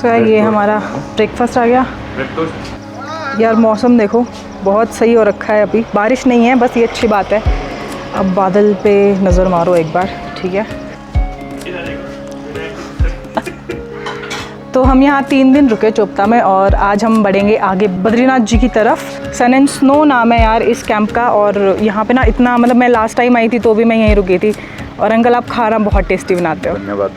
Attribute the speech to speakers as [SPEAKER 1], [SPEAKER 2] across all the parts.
[SPEAKER 1] सो ये हमारा ब्रेकफास्ट आ गया यार। मौसम देखो बहुत सही हो रखा है, अभी बारिश नहीं है, बस ये अच्छी बात है। अब बादल पे नज़र मारो एक बार, ठीक है। तो हम यहाँ 3 दिन रुके चोपता में और आज हम बढ़ेंगे आगे बद्रीनाथ जी की तरफ। सन एंड स्नो नाम है यार इस कैंप का। और यहाँ पे ना इतना मतलब मैं लास्ट टाइम आई थी तो भी मैं यहीं रुकी थी। और अंकल आप खाना बहुत टेस्टी बनाते हो।
[SPEAKER 2] धन्यवाद।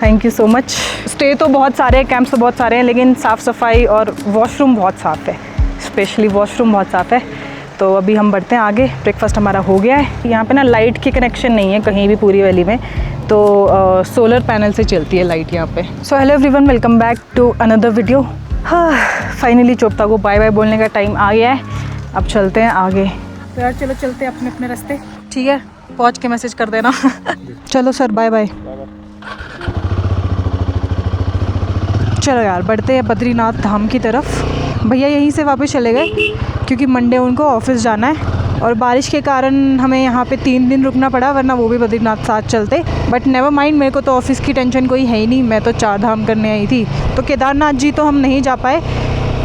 [SPEAKER 1] Thank you so much. Stay तो बहुत सारे हैं, कैंप्स तो बहुत सारे हैं, लेकिन साफ़ सफाई और वॉशरूम बहुत साफ़ है। स्पेशली वॉशरूम बहुत साफ़ है। तो अभी हम बढ़ते हैं आगे। ब्रेकफास्ट हमारा हो गया है। यहाँ पे ना लाइट की कनेक्शन नहीं है कहीं भी पूरी वैली में, तो सोलर पैनल से चलती है लाइट यहाँ पे। So hello everyone, welcome back to another video. हाँ, फाइनली चोपता को बाय बाय बोलने का टाइम आ गया है। अब चलते हैं आगे। तो यार चलो चलते हैं अपने अपने रास्ते, ठीक है। पहुँच के मैसेज कर देना। चलो सर, बाय बाय। चलो यार बढ़ते हैं बद्रीनाथ धाम की तरफ। भैया यहीं से वापस चले गए क्योंकि मंडे उनको ऑफिस जाना है और बारिश के कारण हमें यहाँ पे 3 दिन रुकना पड़ा, वरना वो भी बद्रीनाथ साथ चलते। बट नेवर माइंड, मेरे को तो ऑफिस की टेंशन कोई है ही नहीं। मैं तो 4 धाम करने आई थी। तो केदारनाथ जी तो हम नहीं जा पाए,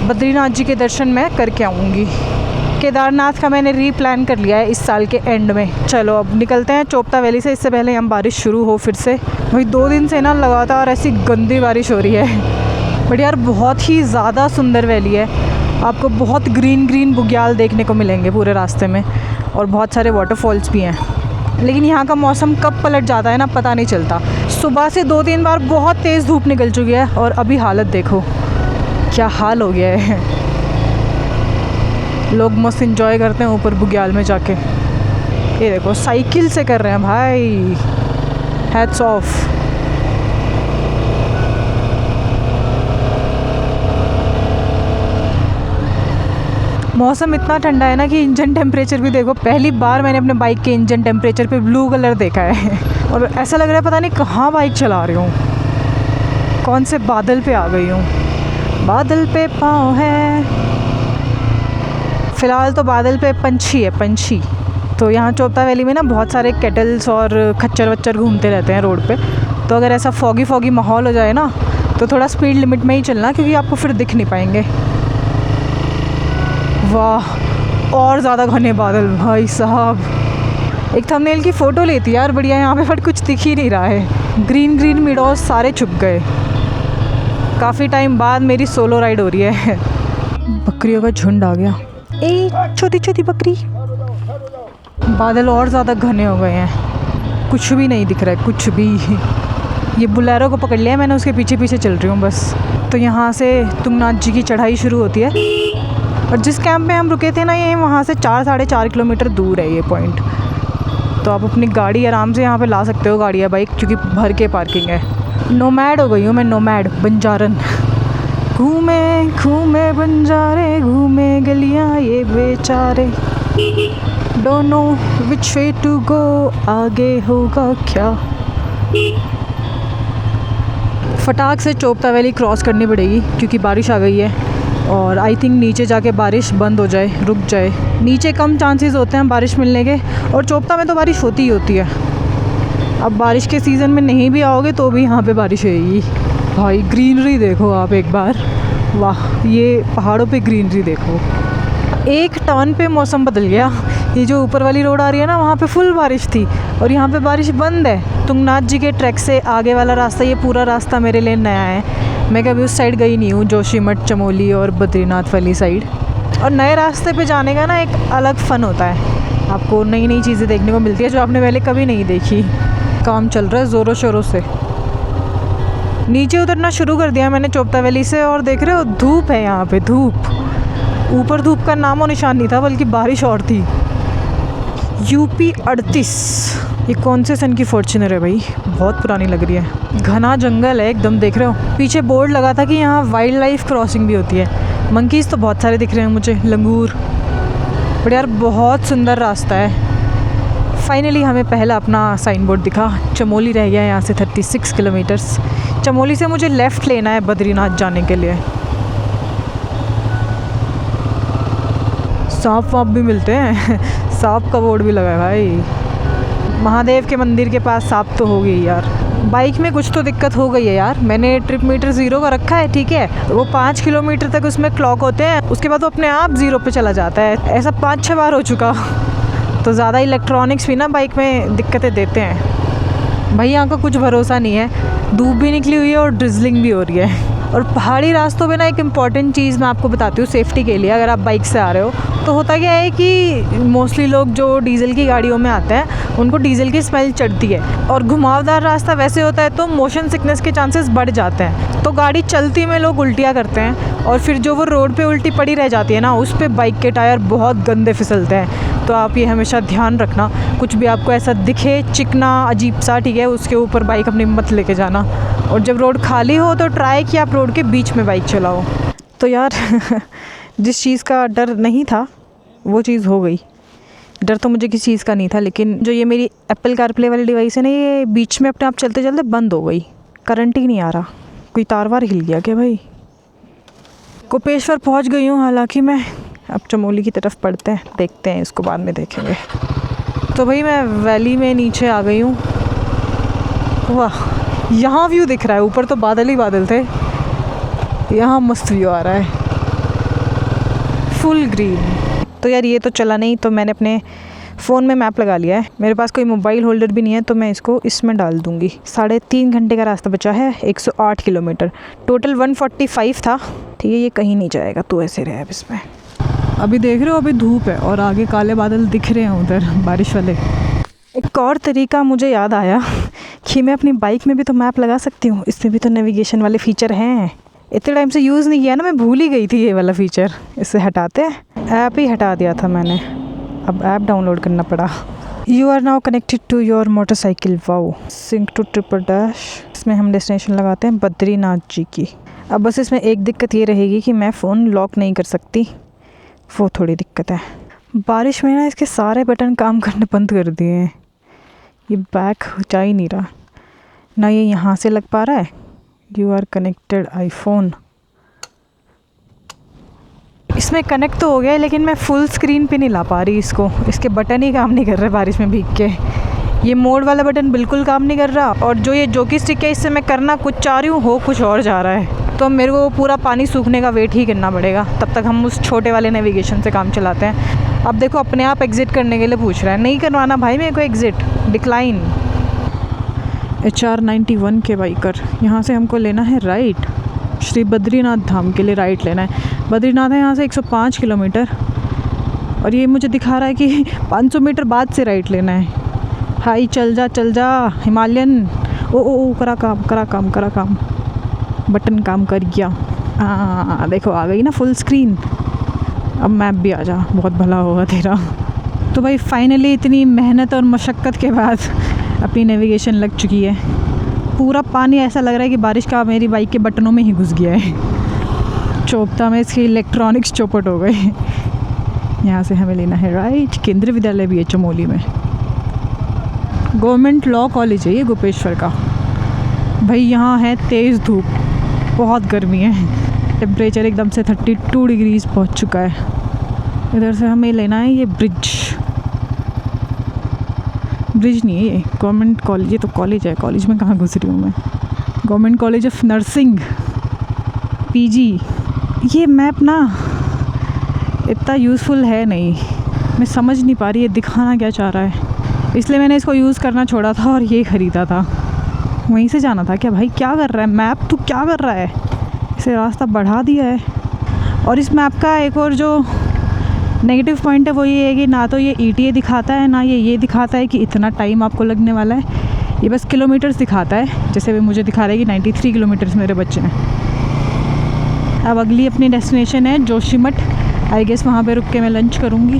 [SPEAKER 1] बद्रीनाथ जी के दर्शन मैं करके आऊँगी। केदारनाथ का मैंने रीप्लान कर लिया है इस साल के एंड में। चलो अब निकलते हैं चोपता वैली से। इससे पहले हम बारिश शुरू हो फिर से। वही 2 दिन से ना लगातार ऐसी गंदी बारिश हो रही है। बट यार बहुत ही ज़्यादा सुंदर वैली है। आपको बहुत ग्रीन ग्रीन बुग्याल देखने को मिलेंगे पूरे रास्ते में और बहुत सारे वाटरफॉल्स भी हैं। लेकिन यहाँ का मौसम कब पलट जाता है ना पता नहीं चलता। सुबह से 2-3 बार बहुत तेज़ धूप निकल चुकी है और अभी हालत देखो क्या हाल हो गया है। लोग मस्त इंजॉय करते हैं ऊपर बुग्याल में जाके। ये देखो साइकिल से कर रहे हैं भाई, हैट्स ऑफ। मौसम इतना ठंडा है ना कि इंजन टेम्परेचर भी देखो। पहली बार मैंने अपने बाइक के इंजन टेम्परेचर पे ब्लू कलर देखा है। और ऐसा लग रहा है पता नहीं कहाँ बाइक चला रही हूँ, कौन से बादल पे आ गई हूँ। बादल पे पाँव है। फ़िलहाल तो बादल पे पंछी है, पंछी। तो यहाँ चोपता वैली में ना बहुत सारे केटल्स और खच्चर वच्चर घूमते रहते हैं रोड पे। तो अगर ऐसा फॉगी फॉगी माहौल हो जाए ना तो थोड़ा स्पीड लिमिट में ही चलना, क्योंकि आपको फिर दिख नहीं पाएंगे। वाह, और ज़्यादा घने बादल भाई साहब। एक थंबनेल की फ़ोटो लेती यार बढ़िया यहाँ पे, बट कुछ दिख ही नहीं रहा है। ग्रीन ग्रीन मिडोज सारे छुप गए। काफ़ी टाइम बाद मेरी सोलो राइड हो रही है। बकरियों का झुंड आ गया। ए छोटी छोटी बकरी। बादल और ज़्यादा घने हो गए हैं, कुछ भी नहीं दिख रहा है, कुछ भी। ये बुलेरो को पकड़ लिया मैंने, उसके पीछे पीछे चल रही हूँ बस। तो यहाँ से तुंगनाथ जी की चढ़ाई शुरू होती है। और जिस कैंप में हम रुके थे ना, ये वहाँ से 4-4.5 किलोमीटर दूर है ये पॉइंट। तो आप अपनी गाड़ी आराम से यहाँ पे ला सकते हो, गाड़ी या बाइक, क्योंकि भर के पार्किंग है। नोमैड हो गई हूँ मैं, नोमैड, बंजारन। घूमे घूमे बंजारे, घूमे गलियाँ ये बेचारे, don't know which way to go, आगे होगा क्या। फटाक से चोपता वैली क्रॉस करनी पड़ेगी क्योंकि बारिश आ गई है। और आई थिंक नीचे जाके बारिश बंद हो जाए, रुक जाए। नीचे कम चांसेस होते हैं बारिश मिलने के, और चोपता में तो बारिश होती ही होती है। अब बारिश के सीज़न में नहीं भी आओगे तो भी यहाँ पे बारिश होगी। भाई ग्रीनरी देखो आप एक बार, वाह, ये पहाड़ों पे ग्रीनरी देखो। एक टर्न पे मौसम बदल गया। ये जो ऊपर वाली रोड आ रही है ना, वहाँ पे फुल बारिश थी और यहाँ पे बारिश बंद है। तुंगनाथ जी के ट्रैक से आगे वाला रास्ता, ये पूरा रास्ता मेरे लिए नया है। मैं कभी उस साइड गई नहीं हूँ, जोशीमठ, चमोली और बद्रीनाथ वाली साइड। और नए रास्ते पे जाने का ना एक अलग फ़न होता है। आपको नई नई चीज़ें देखने को मिलती है जो आपने पहले कभी नहीं देखी। काम चल रहा है ज़ोरों शोरों से। नीचे उतरना शुरू कर दिया मैंने चोपता वैली से, और देख रहे हो धूप है यहाँ पे, धूप। ऊपर धूप का नामो निशान नहीं था, बल्कि बारिश और थी। यूपी 38, ये कौन से सन की फॉर्च्यूनर है भाई, बहुत पुरानी लग रही है। घना जंगल है एकदम, देख रहे हो। पीछे बोर्ड लगा था कि यहाँ वाइल्ड लाइफ क्रॉसिंग भी होती है। मंकीज़ तो बहुत सारे दिख रहे हैं मुझे, लंगूर। बट यार बहुत सुंदर रास्ता है। फाइनली हमें पहला अपना साइन बोर्ड दिखा। चमोली रह गया यहाँ से 36 किलोमीटर्स। चमोली से मुझे लेफ़्ट लेना है बद्रीनाथ जाने के लिए। सांप वाप भी मिलते हैं। सांप का बोर्ड भी लगा है भाई। महादेव के मंदिर के पास सांप तो हो गई यार। बाइक में कुछ तो दिक्कत हो गई है यार। मैंने ट्रिप मीटर 0 का रखा है, ठीक है, वो 5 किलोमीटर तक उसमें क्लॉक होते हैं, उसके बाद वो अपने आप 0 पे चला जाता है। ऐसा 5-6 बार हो चुका। तो ज़्यादा इलेक्ट्रॉनिक्स भी ना बाइक में दिक्कतें देते हैं भाई। यहाँ का कुछ भरोसा नहीं है, धूप भी निकली हुई है और ड्रिजलिंग भी हो रही है। और पहाड़ी रास्तों पे ना एक इम्पॉर्टेंट चीज़ मैं आपको बताती हूँ सेफ्टी के लिए, अगर आप बाइक से आ रहे हो तो होता क्या है कि मोस्टली लोग जो डीजल की गाड़ियों में आते हैं उनको डीजल की स्मेल चढ़ती है, और घुमावदार रास्ता वैसे होता है तो मोशन सिकनेस के चांसेस बढ़ जाते हैं। तो गाड़ी चलती में लोग उल्टियाँ करते हैं, और फिर जो वो रोड पे उल्टी पड़ी रह जाती है ना, उस पर बाइक के टायर बहुत गंदे फिसलते हैं। तो आप ये हमेशा ध्यान रखना, कुछ भी आपको ऐसा दिखे चिकना अजीब सा, ठीक है, उसके ऊपर बाइक अपनी मत लेके जाना। और जब रोड खाली हो तो ट्राई कि आप रोड के बीच में बाइक चलाओ। तो यार जिस चीज़ का डर नहीं था वो चीज़ हो गई। डर तो मुझे किसी चीज़ का नहीं था, लेकिन जो ये मेरी एप्पल कारप्ले वाली डिवाइस है ना, ये बीच में अपने आप चलते चलते बंद हो गई, करंट ही नहीं आ रहा। कोई तार वार हिल गया क्या भाई? कोपेश्वर पहुंच गई हूँ हालांकि मैं। अब चमोली की तरफ पढ़ते हैं, देखते हैं, इसको बाद में देखेंगे। तो भाई मैं वैली में नीचे आ गई हूँ। वाह, यहाँ व्यू दिख रहा है, ऊपर तो बादल ही बादल थे, यहाँ मस्त व्यू आ रहा है, फुल ग्रीन। तो यार ये तो चला नहीं, तो मैंने अपने फ़ोन में मैप लगा लिया है। मेरे पास कोई मोबाइल होल्डर भी नहीं है, तो मैं इसको इसमें डाल दूँगी। 3.5 घंटे का रास्ता बचा है, 108 किलोमीटर, टोटल 145 था, ठीक है। ये कहीं नहीं जाएगा, तो ऐसे रहे अब इसमें। अभी देख रहे हो, अभी धूप है और आगे काले बादल दिख रहे हैं उधर, बारिश वाले। एक और तरीका मुझे याद आया कि मैं अपनी बाइक में भी तो मैप लगा सकती हूँ, इसमें भी तो नेविगेशन वाले फ़ीचर हैं। इतने टाइम से यूज़ नहीं किया ना, मैं भूल ही गई थी ये वाला फ़ीचर। इससे हटाते हैं, ऐप ही हटा दिया था मैंने, अब ऐप डाउनलोड करना पड़ा। You are now connected to your motorcycle, wow, sync to triple dash. इसमें हम डेस्टिनेशन लगाते हैं बद्रीनाथ जी की। अब बस इसमें एक दिक्कत ये रहेगी कि मैं फ़ोन लॉक नहीं कर सकती, वो थोड़ी दिक्कत है। बारिश में ना इसके सारे बटन काम करने बंद कर दिए हैं, ये बैक जा ही नहीं रहा ना, ये यहाँ से लग पा रहा है। यू आर कनेक्टेड आईफोन, इसमें कनेक्ट तो हो गया है, लेकिन मैं फुल स्क्रीन पे नहीं ला पा रही इसको, इसके बटन ही काम नहीं कर रहे बारिश में भीग के। ये मोड वाला बटन बिल्कुल काम नहीं कर रहा, और जो ये जोकी स्टिक है इससे मैं करना कुछ चाह रही हूँ, हो कुछ और जा रहा है। तो मेरे को पूरा पानी सूखने का वेट ही करना पड़ेगा, तब तक हम उस छोटे वाले नेविगेशन से काम चलाते हैं। अब देखो अपने आप एग्ज़िट करने के लिए पूछ रहा है, नहीं करवाना भाई मेरे को एग्ज़िट, डिक्लाइन। HR91 के बाइकर, यहाँ से हमको लेना है राइट, श्री बद्रीनाथ धाम के लिए राइट लेना है। बद्रीनाथ है यहाँ से 105 किलोमीटर, और ये मुझे दिखा रहा है कि 500 मीटर बाद से राइट लेना है। हाई चल जा हिमालयन। ओ करा काम, बटन काम कर गया। देखो आ गई ना फुल स्क्रीन, अब मैप भी आ जा, बहुत भला होगा तेरा। तो भाई फाइनली इतनी मेहनत और मशक्क़त के बाद अपनी नेविगेशन लग चुकी है। पूरा पानी ऐसा लग रहा है कि बारिश का मेरी बाइक के बटनों में ही घुस गया है। चौपता में इसकी इलेक्ट्रॉनिक्स चौपट हो गए। यहाँ से हमें लेना है राइट। केंद्रीय विद्यालय भी है चमोली में, गवर्नमेंट लॉ कॉलेज है ये गोपेश्वर का। भाई यहाँ है तेज़ धूप, बहुत गर्मी है, टेम्परेचर एकदम से 32 डिग्रीज पहुँच चुका है। इधर से हमें लेना है ये ब्रिज नहीं है ये, गवर्नमेंट कॉलेज, ये तो कॉलेज है, कॉलेज में कहाँ घुस रही हूँ मैं। Government college of nursing PG। ये मैप ना इतना यूज़फुल है नहीं, मैं समझ नहीं पा रही ये दिखाना क्या चाह रहा है, इसलिए मैंने इसको यूज़ करना छोड़ा था और ये ख़रीदा था। वहीं से जाना था क्या भाई? क्या कर रहा है मैप, तू क्या कर रहा है? इसे रास्ता बढ़ा दिया है। और इस मैप का एक और जो नेगेटिव पॉइंट है वो ये है कि ना तो ये ETA दिखाता है, ना ये दिखाता है कि इतना टाइम आपको लगने वाला है। ये बस किलोमीटर्स दिखाता है, जैसे भी मुझे दिखा रहा है कि 93 किलोमीटर्स मेरे बच्चे हैं। अब अगली अपनी डेस्टिनेशन है जोशीमठ, आई गेस वहाँ पे रुक के मैं लंच करूँगी।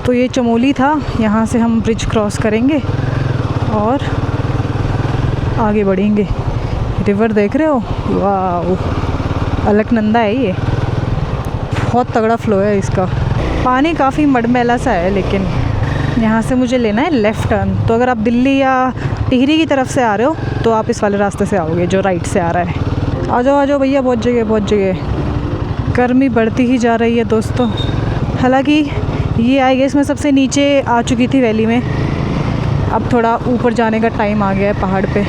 [SPEAKER 1] तो ये चमोली था, यहाँ से हम ब्रिज क्रॉस करेंगे और आगे बढ़ेंगे। रिवर देख रहे हो, वाह, अलकनंदा है ये, बहुत तगड़ा फ्लो है इसका। पानी काफ़ी मडमैला सा है, लेकिन यहाँ से मुझे लेना है लेफ़्ट टर्न। तो अगर आप दिल्ली या टिहरी की तरफ से आ रहे हो तो आप इस वाले रास्ते से आओगे जो राइट से आ रहा है। आ जाओ भैया, बहुत जगह। गर्मी बढ़ती ही जा रही है दोस्तों। हालांकि ये आई गेस मैं सबसे नीचे आ चुकी थी वैली में। अब थोड़ा ऊपर जाने का टाइम आ गया है पहाड़ पे।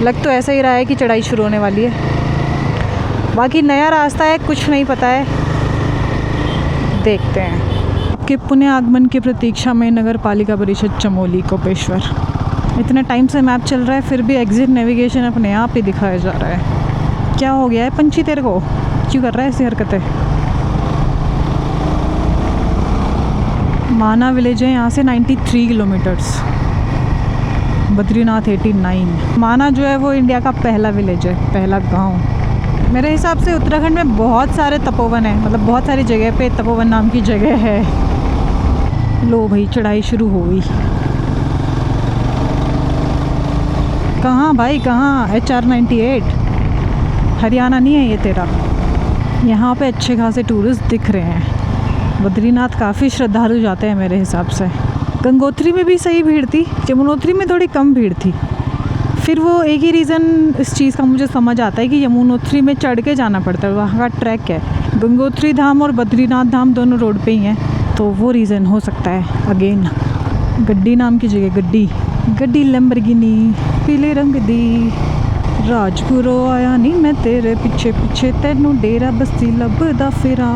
[SPEAKER 1] लग तो ऐसा ही रहा है कि चढ़ाई शुरू होने वाली है। बाकी नया रास्ता है, कुछ नहीं पता है, देखते हैं। आपके पुण्य आगमन की प्रतीक्षा में नगर पालिका परिषद चमोली कोपेश्वर। इतने टाइम से मैप चल रहा है फिर भी एग्जिट नेविगेशन अपने आप ही दिखाया जा रहा है। क्या हो गया है पंछी तेरे को, क्यों कर रहा है ऐसी हरकतें? माना विलेज है यहाँ से 93 किलोमीटर्स, बद्रीनाथ 89। माना जो है वो इंडिया का पहला विलेज है, पहला गांव। मेरे हिसाब से उत्तराखंड में बहुत सारे तपोवन है, मतलब बहुत सारी जगह पे तपोवन नाम की जगह है। लो भाई चढ़ाई शुरू हो गई। कहाँ भाई कहाँ? HR 98 हरियाणा नहीं है ये तेरा। यहाँ पे अच्छे खासे टूरिस्ट दिख रहे हैं। बद्रीनाथ काफ़ी श्रद्धालु जाते हैं मेरे हिसाब से। गंगोत्री में भी सही भीड़ थी, यमुनोत्री में थोड़ी कम भीड़ थी। फिर वो एक ही रीज़न इस चीज़ का मुझे समझ आता है कि यमुनोत्री में चढ़ के जाना पड़ता है, वहाँ का ट्रैक है। गंगोत्री धाम और बद्रीनाथ धाम दोनों रोड पे ही हैं, तो वो रीज़न हो सकता है। अगेन गड्डी नाम की जगह, गड्डी लैम्बोर्गिनी पीले रंग दी, राजपुरो आया नहीं मैं तेरे पीछे पीछे, तेनू डेरा बस्ती लभदा फिरा,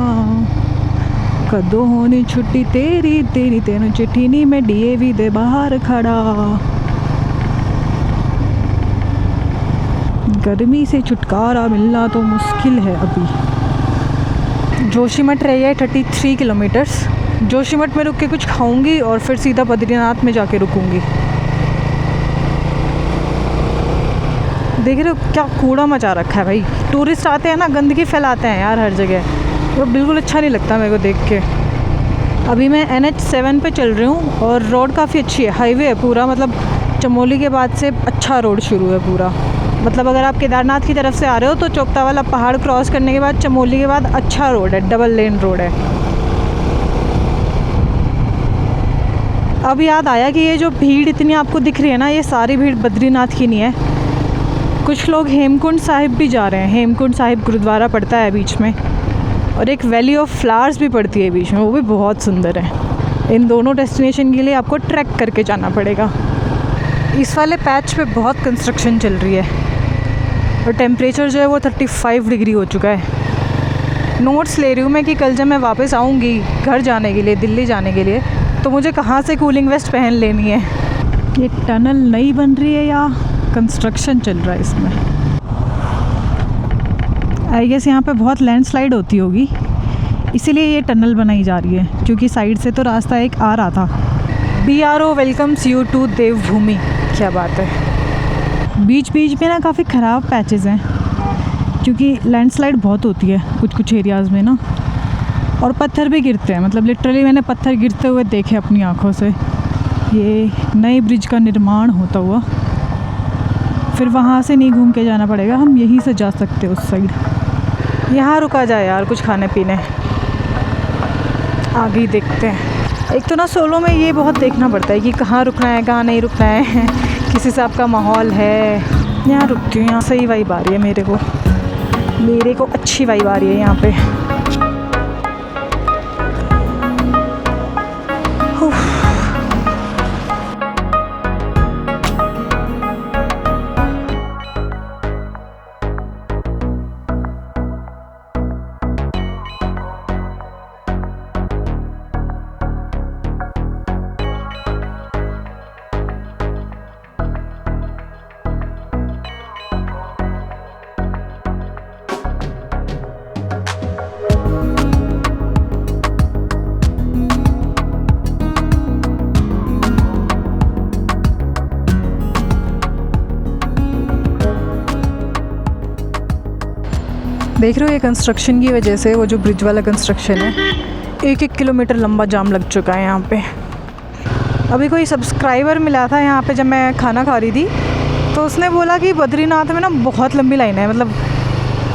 [SPEAKER 1] कदों होनी छुट्टी तेरी तेरी तेनू चिट्ठी नहीं, मैं DAV दे बाहर खड़ा। गर्मी से छुटकारा मिलना तो मुश्किल है अभी। जोशीमठ रही है 33 किलोमीटर्स। जोशीमठ में रुक के कुछ खाऊंगी और फिर सीधा बद्रीनाथ में जाके रुकूंगी। देख रहे हो क्या कूड़ा मचा रखा है भाई। टूरिस्ट आते हैं ना, गंदगी फैलाते हैं यार हर जगह, वो बिल्कुल अच्छा नहीं लगता मेरे को देख के। अभी मैं NH7 पे चल रही हूँ और रोड काफ़ी अच्छी है, हाईवे है पूरा। मतलब चमोली के बाद से अच्छा रोड शुरू है पूरा। मतलब अगर आप केदारनाथ की तरफ से आ रहे हो तो चोपता वाला पहाड़ क्रॉस करने के बाद चमोली के बाद अच्छा रोड है, डबल लेन रोड है। अब याद आया कि ये जो भीड़ इतनी आपको दिख रही है ना, ये सारी भीड़ बद्रीनाथ की नहीं है। कुछ लोग हेमकुंड साहिब भी जा रहे हैं। हेमकुंड साहिब गुरुद्वारा पड़ता है बीच में, और एक वैली ऑफ फ्लावर्स भी पड़ती है बीच में, वो भी बहुत सुंदर है। इन दोनों डेस्टिनेशन के लिए आपको ट्रैक करके जाना पड़ेगा। इस वाले पैच पे बहुत कंस्ट्रक्शन चल रही है और टेम्परेचर जो है वो 35 डिग्री हो चुका है। नोट्स ले रही हूँ मैं कि कल जब मैं वापस आऊँगी घर जाने के लिए, दिल्ली जाने के लिए, तो मुझे कहाँ से कूलिंग वेस्ट पहन लेनी है। ये टनल नई बन रही है या कंस्ट्रक्शन चल रहा है इसमें? आई गेस यहाँ पे बहुत लैंडस्लाइड होती होगी, इसीलिए ये टनल बनाई जा रही है, क्योंकि साइड से तो रास्ता एक आ रहा था। BRO वेलकम्स यू टू देवभूमि। क्या बात है। बीच बीच में ना काफ़ी ख़राब पैचेस हैं, क्योंकि लैंडस्लाइड बहुत होती है कुछ कुछ एरियाज़ में ना, और पत्थर भी गिरते हैं। मतलब लिटरली मैंने पत्थर गिरते हुए देखे अपनी आँखों से। ये नए ब्रिज का निर्माण होता हुआ, फिर वहाँ से नहीं घूम के जाना पड़ेगा, हम यहीं से जा सकते हैं उस साइड। यहाँ रुका जाए यार कुछ खाने पीने, आगे ही देखते हैं। एक तो ना सोलो में ये बहुत देखना पड़ता है कि कहाँ रुकना है कहाँ नहीं रुकना है, किस हिसाब का माहौल है। यहाँ रुकती हूँ, यहाँ सही वाइब आ रही है मेरे को अच्छी वाइब आ रही है यहाँ पे। देख रहे हो ये कंस्ट्रक्शन की वजह से, वो जो ब्रिज वाला कंस्ट्रक्शन है, 1-1 किलोमीटर लंबा जाम लग चुका है यहाँ पे। अभी कोई सब्सक्राइबर मिला था यहाँ पे जब मैं खाना खा रही थी, तो उसने बोला कि बद्रीनाथ में ना बहुत लंबी लाइन है। मतलब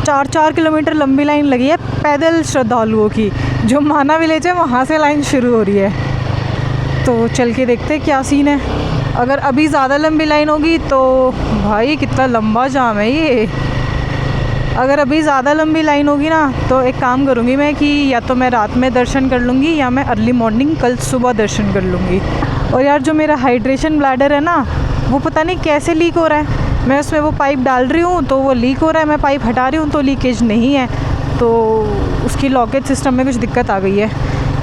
[SPEAKER 1] 4-4 किलोमीटर लंबी लाइन लगी है पैदल श्रद्धालुओं की। जो माना विलेज है वहाँ से लाइन शुरू हो रही है, तो चल के देखते क्या सीन है। अगर अभी ज़्यादा लंबी लाइन होगी तो भाई कितना लंबा जाम है ये। अगर अभी ज़्यादा लंबी लाइन होगी ना तो एक काम करूँगी मैं कि या तो मैं रात में दर्शन कर लूँगी या मैं अर्ली मॉर्निंग कल सुबह दर्शन कर लूँगी। और यार जो मेरा हाइड्रेशन ब्लैडर है ना वो पता नहीं कैसे लीक हो रहा है। मैं उसमें वो पाइप डाल रही हूँ तो वो लीक हो रहा है, मैं पाइप हटा रही हूँ तो लीकेज नहीं है, तो उसकी लॉकेज सिस्टम में कुछ दिक्कत आ गई है।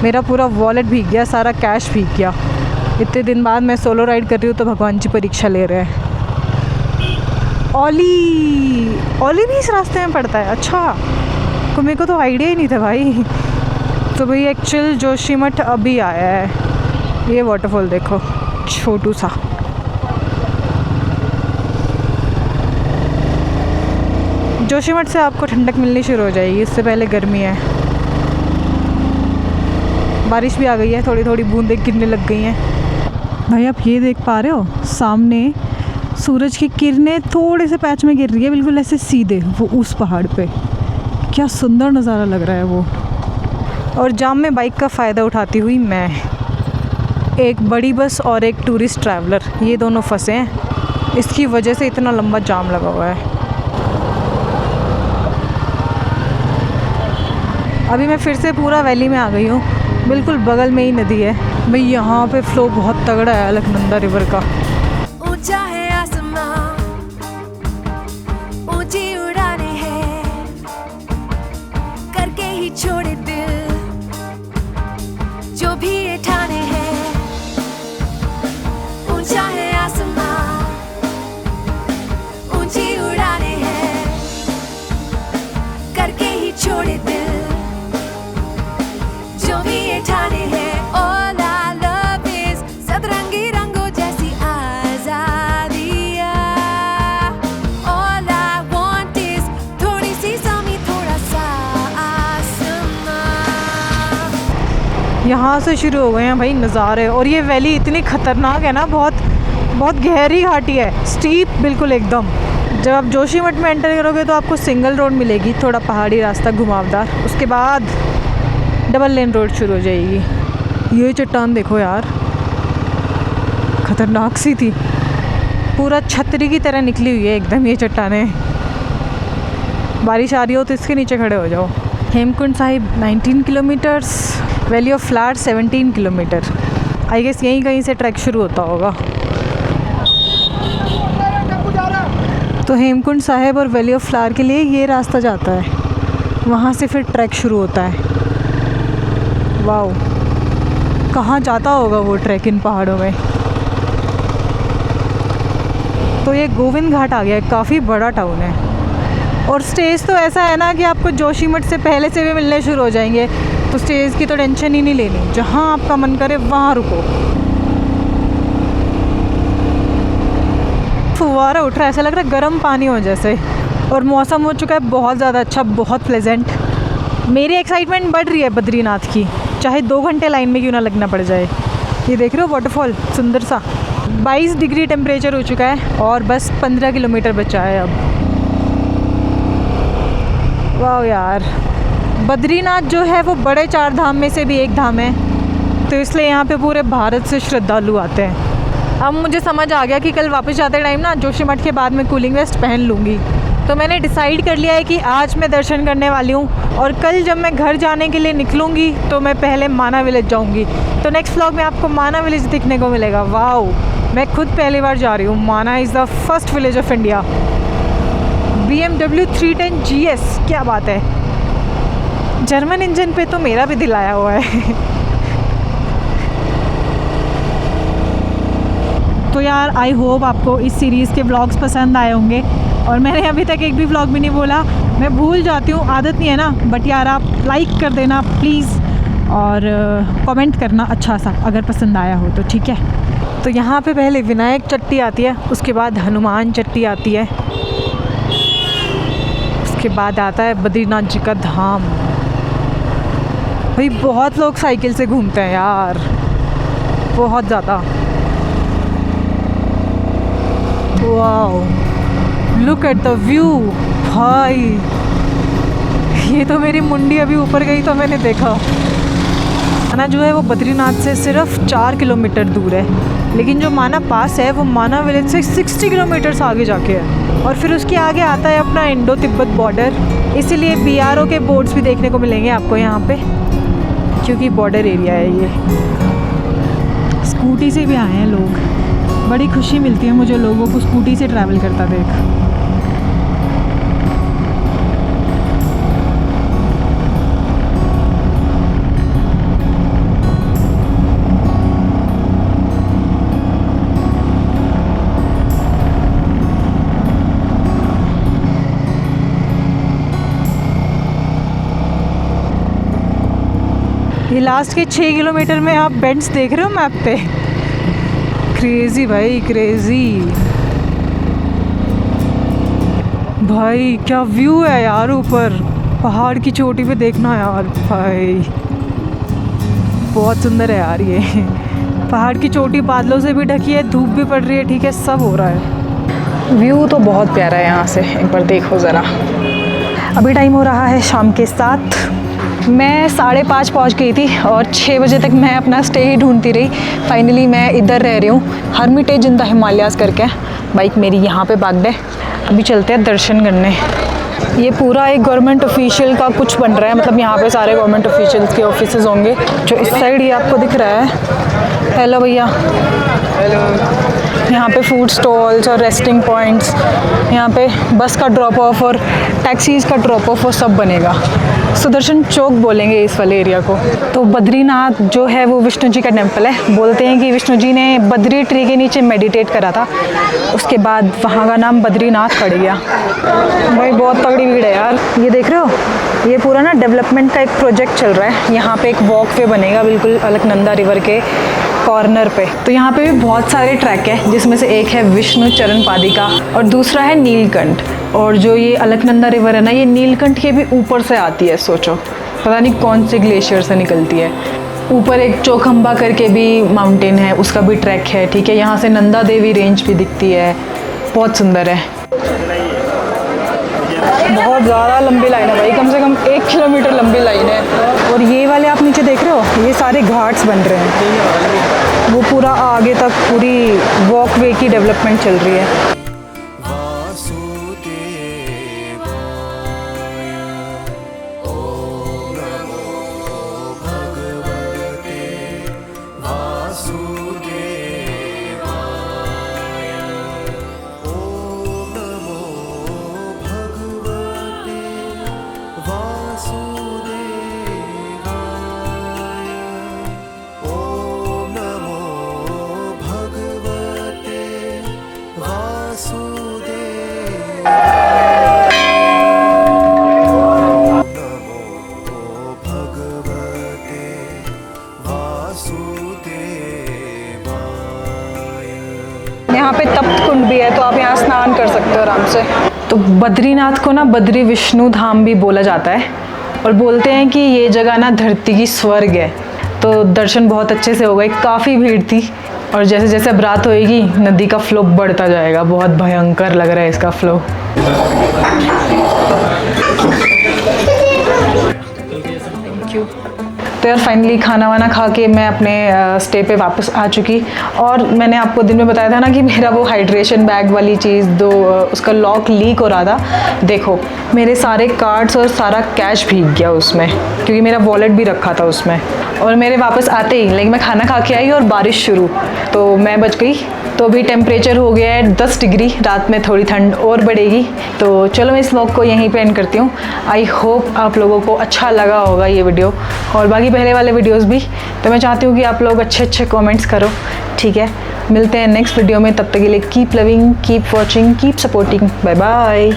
[SPEAKER 1] मेरा पूरा वॉलेट भीग गया, सारा कैश भीग गया। इतने दिन बाद मैं सोलो राइड कर रही हूँ तो भगवान जी परीक्षा ले रहे हैं। ओली भी इस रास्ते में पड़ता है? अच्छा, तो मेरे को तो आइडिया ही नहीं था भाई। तो भाई एक्चुअल जोशीमठ अभी आया है। ये वाटरफॉल देखो, छोटू सा। जोशीमठ से आपको ठंडक मिलनी शुरू हो जाएगी, इससे पहले गर्मी है। बारिश भी आ गई है, थोड़ी थोड़ी बूंदें गिरने लग गई हैं। भाई आप ये देख पा रहे हो सामने सूरज की किरणें थोड़े से पैच में गिर रही है, बिल्कुल ऐसे सीधे वो उस पहाड़ पे। क्या सुंदर नज़ारा लग रहा है वो। और जाम में बाइक का फ़ायदा उठाती हुई मैं, एक बड़ी बस और एक टूरिस्ट ट्रैवलर, ये दोनों फंसे हैं। इसकी वजह से इतना लंबा जाम लगा हुआ है। अभी मैं फिर से पूरा वैली में आ गई हूँ, बिल्कुल बगल में ही नदी है। भाई यहाँ पे फ्लो बहुत तगड़ा है अलकनंदा रिवर का।
[SPEAKER 2] ऊंचा है आसमां, ऊंची उड़ाने हैं, करके ही छोड़े दिल जो भी ये ठाने हैं। ऊंचा है आसमां, ऊंची उड़ाने हैं, करके ही छोड़े दिल जो भी ये ठाने हैं। All I love is सतरंगी रंगों जैसी आज़ादियाँ। All I want is थोड़ी सी ज़मीं, थोड़ा सा आसमां।
[SPEAKER 1] यहाँ से शुरू हो गए हैं भाई नज़ारे। और ये वैली इतनी ख़तरनाक है ना, बहुत बहुत गहरी घाटी है, स्टीप बिल्कुल एकदम। जब आप जोशीमठ में एंटर करोगे तो आपको सिंगल रोड मिलेगी, थोड़ा पहाड़ी रास्ता घुमावदार। उसके बाद डबल लेन रोड शुरू हो जाएगी। ये चट्टान देखो यार, ख़तरनाक सी थी, पूरा छतरी की तरह निकली हुई है एकदम ये चट्टानें। बारिश आ रही हो तो इसके नीचे खड़े हो जाओ। Hemkund Sahib 19 kilometres, valley of flower 17 kilometre. I guess यहीं कहीं से ट्रैक शुरू होता होगा। तो हेमकुंड साहिब और वैली ऑफ फ्लावर के लिए ये रास्ता जाता है, वहाँ से फिर ट्रैक शुरू होता है। वाओ, कहाँ जाता होगा वो ट्रैक इन पहाड़ों में। तो ये गोविंद घाट आ गया है, काफ़ी बड़ा टाउन है। और स्टेज तो ऐसा है ना कि आपको जोशीमठ से पहले से भी मिलने शुरू हो जाएंगे, तो स्टेज की तो टेंशन ही नहीं लेनी, जहाँ आपका मन करे वहाँ रुको। फुवारा उठ रहा है, ऐसा लग रहा है गर्म पानी हो जैसे। और मौसम हो चुका है बहुत ज़्यादा अच्छा, बहुत प्लेजेंट। मेरी एक्साइटमेंट बढ़ रही है बद्रीनाथ की, चाहे 2 घंटे लाइन में क्यों ना लगना पड़ जाए। ये देख रहे हो वाटरफॉल सुंदर सा। 22 डिग्री टेम्परेचर हो चुका है और बस 15 किलोमीटर बचा है अब। वाह यार, बद्रीनाथ जो है वो बड़े 4 धाम में से भी एक धाम है, तो इसलिए यहाँ पे पूरे भारत से श्रद्धालु आते हैं। अब मुझे समझ आ गया कि कल वापस जाते टाइम ना जोशीमठ के बाद मैं कूलिंग वेस्ट पहन लूँगी। तो मैंने डिसाइड कर लिया है कि आज मैं दर्शन करने वाली हूँ और कल जब मैं घर जाने के लिए निकलूँगी तो मैं पहले माना विलेज जाऊँगी। तो नेक्स्ट व्लॉग में आपको माना विलेज दिखने को मिलेगा। वाओ, मैं खुद पहली बार जा रही हूँ। माना is the first village of India. BMW 310 GS, क्या बात है। जर्मन इंजन पे तो मेरा भी दिल आया हुआ है। तो यार आई होप आपको इस सीरीज़ के व्लॉग्स पसंद आए होंगे। और मैंने अभी तक एक भी व्लॉग भी नहीं बोला, मैं भूल जाती हूँ, आदत नहीं है ना। बट यार आप लाइक कर देना प्लीज़, और कमेंट करना अच्छा सा अगर पसंद आया हो तो, ठीक है। तो यहाँ पे पहले विनायक चट्टी आती है, उसके बाद हनुमान चट्टी आती है, उसके बाद आता है बद्रीनाथ जी का धाम। भाई बहुत लोग साइकिल से घूमते हैं यार, बहुत ज़्यादा। Wow, look at the view. भाई ये तो मेरी मुंडी अभी ऊपर गई तो मैंने देखा। खाना जो है वो बद्रीनाथ से सिर्फ 4 किलोमीटर दूर है। लेकिन जो माना पास है वो माना विलेज से 60 किलोमीटर्स आगे जाके है, और फिर उसके आगे आता है अपना इंडो तिब्बत बॉर्डर। इसीलिए BRO के बोर्ड्स भी देखने को मिलेंगे आपको यहाँ पे, क्योंकि बॉर्डर एरिया है ये। स्कूटी से भी आए हैं लोग, बड़ी खुशी मिलती है मुझे लोगों को स्कूटी से ट्रैवल करता देख। ये लास्ट के 6 किलोमीटर में आप बेंड्स देख रहे हो मैप पे, क्रेजी भाई क्रेजी। भाई क्या व्यू है यार, ऊपर पहाड़ की चोटी पे देखना यार भाई, बहुत सुंदर है यार ये। पहाड़ की चोटी बादलों से भी ढकी है, धूप भी पड़ रही है, ठीक है, सब हो रहा है। व्यू तो बहुत प्यारा है यहाँ से, एक बार देखो ज़रा। अभी टाइम हो रहा है शाम के 7। मैं 5:30 पहुँच गई थी और 6 बजे तक मैं अपना स्टे ही ढूंढती रही। फाइनली मैं इधर रह रही हूँ, हर्मिटेज इन द हिमालयाज़ करके। बाइक मेरी यहाँ पे पार्क्ड है। अभी चलते हैं दर्शन करने। ये पूरा एक गवर्नमेंट ऑफिशियल का कुछ बन रहा है, मतलब यहाँ पे सारे गवर्नमेंट ऑफिशियल्स के ऑफिसेज होंगे। जो इस साइड ये आपको दिख रहा है, हेलो भैया, हेलो। यहाँ पे फूड स्टॉल्स और रेस्टिंग पॉइंट्स, यहाँ पे बस का ड्रॉप ऑफ और टैक्सीज़ का ड्रॉप ऑफ वो सब बनेगा। सुदर्शन चौक बोलेंगे इस वाले एरिया को। तो बद्रीनाथ जो है वो विष्णु जी का टेम्पल है। बोलते हैं कि विष्णु जी ने बद्री ट्री के नीचे मेडिटेट करा था, उसके बाद वहाँ का नाम बद्रीनाथ पड़ गया। भाई बहुत तगड़ी भीड़ है यार। ये देख रहे हो, ये पूरा ना डेवलपमेंट का एक प्रोजेक्ट चल रहा है। यहाँ पे एक वॉक वे बनेगा बिल्कुल अलकनंदा रिवर के कॉर्नर पे। तो यहाँ पे भी बहुत सारे ट्रैक है, जिसमें से एक है विष्णु चरण पादिका और दूसरा है नीलकंठ। और जो ये अलकनंदा रिवर है ना, ये नीलकंठ के भी ऊपर से आती है। सोचो, पता नहीं कौन से ग्लेशियर से निकलती है। ऊपर एक चौखंबा करके भी माउंटेन है, उसका भी ट्रैक है, ठीक है। यहाँ से नंदा देवी रेंज भी दिखती है, बहुत सुंदर है। बहुत ज़्यादा लंबी लाइन है भाई, कम से कम 1 किलोमीटर लंबी लाइन है। और ये वाले आप नीचे देख रहे हो, ये सारे घाट्स बन रहे हैं। वो पूरा आगे तक पूरी वॉक वे की डेवलपमेंट चल रही है। यहाँ पे तप्त कुंड भी है, तो आप यहाँ स्नान कर सकते हो आराम से। तो बद्रीनाथ को ना बद्री विष्णु धाम भी बोला जाता है, और बोलते हैं कि ये जगह ना धरती की स्वर्ग है। तो दर्शन बहुत अच्छे से हो गए, काफ़ी भीड़ थी। और जैसे जैसे अब रात होएगी, नदी का फ्लो बढ़ता जाएगा। बहुत भयंकर लग रहा है इसका फ्लो। Thank you. तो यार फाइनली खाना वाना खा के मैं अपने स्टे पे वापस आ चुकी। और मैंने आपको दिन में बताया था ना कि मेरा वो हाइड्रेशन बैग वाली चीज़ उसका लॉक लीक हो रहा था। देखो, मेरे सारे कार्ड्स और सारा कैश भीग गया उसमें, क्योंकि मेरा वॉलेट भी रखा था उसमें। और मेरे वापस आते ही लाइक मैं खाना खा के आई और बारिश शुरू, तो मैं बच गई। तो अभी टेम्परेचर हो गया है 10 डिग्री, रात में थोड़ी ठंड और बढ़ेगी। तो चलो मैं इस व्लॉग को यहीं पे एंड करती हूँ। आई होप आप लोगों को अच्छा लगा होगा ये वीडियो, और बाकी पहले वाले वीडियोस भी। तो मैं चाहती हूँ कि आप लोग अच्छे अच्छे कमेंट्स करो, ठीक है। मिलते हैं नेक्स्ट वीडियो में, तब तक के लिए keep loving, keep watching, keep supporting. Bye bye.